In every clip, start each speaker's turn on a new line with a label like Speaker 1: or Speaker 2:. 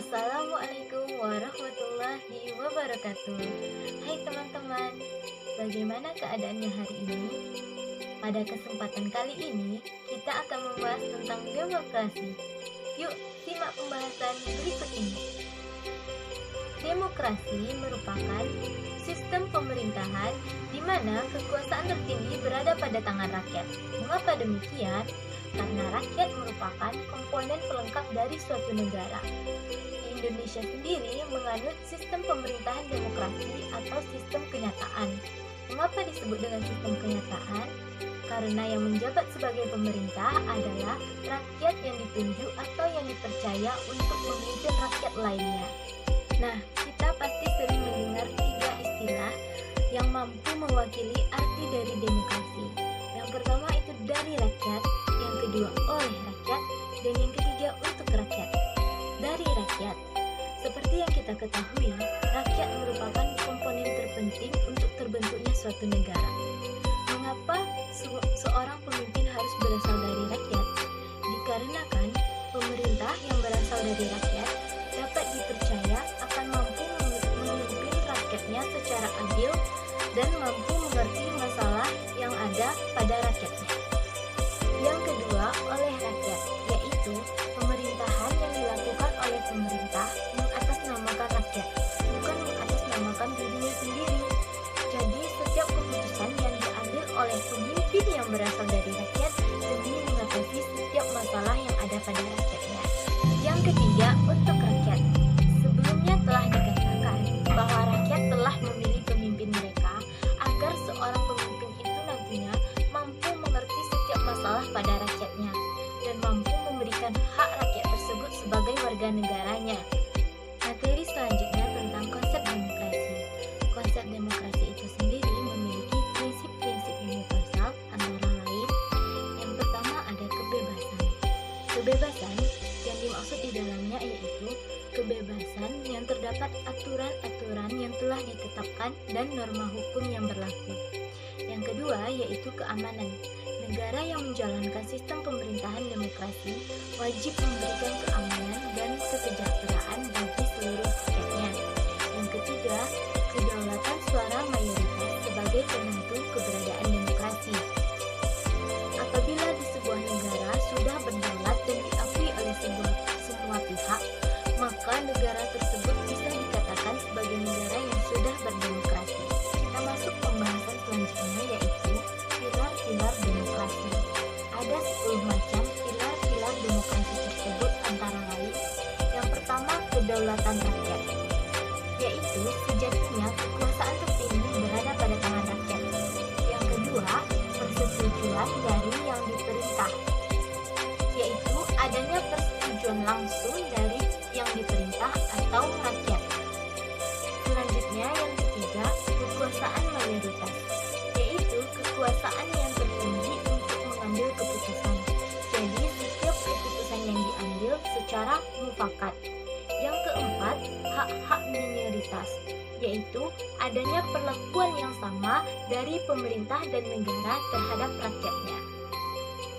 Speaker 1: Assalamualaikum warahmatullahi wabarakatuh. Hai teman-teman, bagaimana keadaannya hari ini? Pada kesempatan kali ini, kita akan membahas tentang demokrasi. Yuk, simak pembahasan berikut ini. Demokrasi merupakan sistem pemerintahan di mana kekuasaan tertinggi berada pada tangan rakyat. Mengapa demikian? Karena rakyat merupakan komponen pelengkap dari suatu negara. Di Indonesia sendiri menganut sistem pemerintahan demokrasi atau sistem kenyataan. Mengapa disebut dengan sistem kenyataan? Karena yang menjabat sebagai pemerintah adalah rakyat yang ditunjuk atau yang dipercaya untuk memimpin rakyat lainnya. Nah, kita pasti sering mendengar tiga istilah yang mampu mewakili arti dari demokrasi. Yang pertama itu dari rakyat, yang kedua oleh rakyat, dan yang ketiga untuk rakyat. Dari rakyat, seperti yang kita ketahui, rakyat merupakan komponen terpenting untuk terbentuknya suatu negara. Mengapa seorang pemimpin harus berasal dari rakyat? Dikarenakan pemerintah yang berasal dari rakyat dapat dipercaya akan mampu memimpin rakyatnya secara adil dan mampu mengerti masalah yang ada pada rakyatnya. Yang kedua, oleh rakyat, yaitu pemerintahan yang dilakukan oleh pemerintah mengatasnamakan rakyat, bukan mengatasnamakan dirinya sendiri. Jadi, setiap keputusan yang diambil oleh pemimpin yang berasal dari rakyat demi mengatasi setiap masalah yang ada pada rakyatnya. Yang ketiga, untuk rakyat. Sebelumnya telah dikatakan bahwa rakyat telah memilih pemimpin mereka agar seorang pemimpin itu nantinya mampu mengerti setiap masalah pada rakyatnya dan mampu memberikan hak rakyat tersebut sebagai warga negaranya. Materi selanjutnya tentang konsep demokrasi. Konsep demokrasi itu sendiri memiliki prinsip-prinsip universal antara lain. Yang pertama ada kebebasan. Kebebasan yang dimaksud di dalamnya yaitu kebebasan yang terdapat aturan-aturan yang telah ditetapkan dan norma hukum yang berlaku. Yang kedua yaitu keamanan. Negara yang menjalankan sistem pemerintahan demokrasi wajib memberikan keamanan dan kesejahteraan bagi seluruh rakyatnya. Yang ketiga, kedaulatan suara mayoritas sebagai penentu keberadaan demokrasi. Apabila di sebuah negara sudah berdaulat dan diakui oleh semua pihak, maka negara tersebut bisa dikatakan sebagai negara yang sudah berdemokrasi. Kita masuk pembahasan selanjutnya yaitu pilar-pilar demokrasi. Ada 10 macam pilar-pilar demokrasi tersebut antara lain. Yang pertama, kedaulatan rakyat, yaitu sejatinya kekuasaan tertinggi berada pada tangan rakyat. Yang kedua, persetujuan dari yang diperintah, yaitu adanya persetujuan langsung dari yang diperintah atau rakyat. Selanjutnya yang ketiga, kekuasaan mayoritas, yaitu kekuasaan yang tertinggi untuk mengambil keputusan. Jadi setiap keputusan yang diambil secara mufakat. Yang keempat, hak-hak minoritas, yaitu adanya perlakuan yang sama dari pemerintah dan negara terhadap rakyatnya.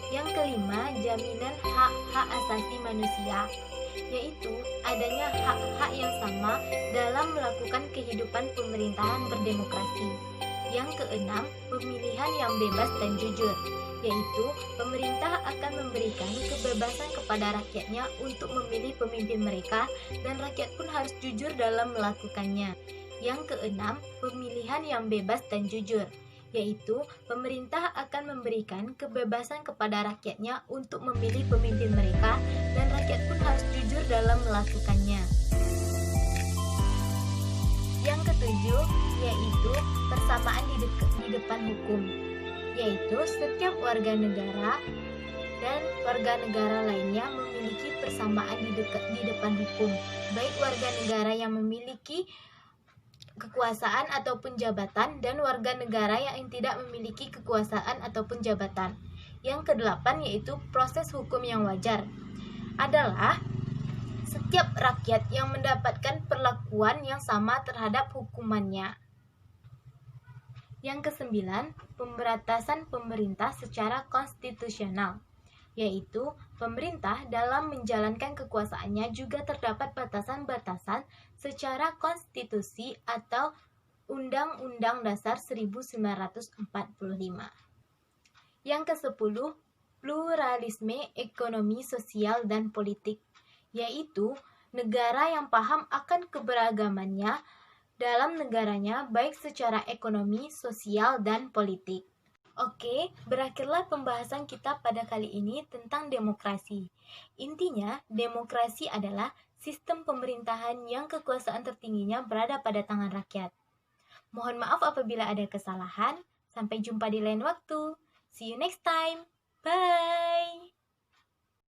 Speaker 1: Yang kelima, jaminan hak-hak asasi manusia, yaitu adanya hak-hak yang sama dalam melakukan kehidupan pemerintahan berdemokrasi. Yang keenam, pemilihan yang bebas dan jujur, yaitu pemerintah akan memberikan kebebasan kepada rakyatnya untuk memilih pemimpin mereka dan rakyat pun harus jujur dalam melakukannya. Yang keenam, pemilihan yang bebas dan jujur, yaitu pemerintah akan memberikan kebebasan kepada rakyatnya untuk memilih pemimpin mereka dan rakyat pun harus jujur dalam melakukannya. Yang ketujuh yaitu persamaan di depan hukum, yaitu setiap warga negara dan warga negara lainnya memiliki persamaan di depan hukum, baik warga negara yang memiliki kekuasaan ataupun jabatan dan warga negara yang tidak memiliki kekuasaan ataupun jabatan. Yang kedelapan yaitu proses hukum yang wajar, adalah setiap rakyat yang mendapatkan perlakuan yang sama terhadap hukumannya. Yang kesembilan, pemberantasan pemerintah secara konstitusional, yaitu pemerintah dalam menjalankan kekuasaannya juga terdapat batasan-batasan secara konstitusi atau Undang-Undang Dasar 1945. Yang ke-10, pluralisme ekonomi, sosial, dan politik, yaitu negara yang paham akan keberagamannya dalam negaranya baik secara ekonomi, sosial, dan politik. Oke, berakhirlah pembahasan kita pada kali ini tentang demokrasi. Intinya, demokrasi adalah sistem pemerintahan yang kekuasaan tertingginya berada pada tangan rakyat. Mohon maaf apabila ada kesalahan. Sampai jumpa di lain waktu. See you next time. Bye.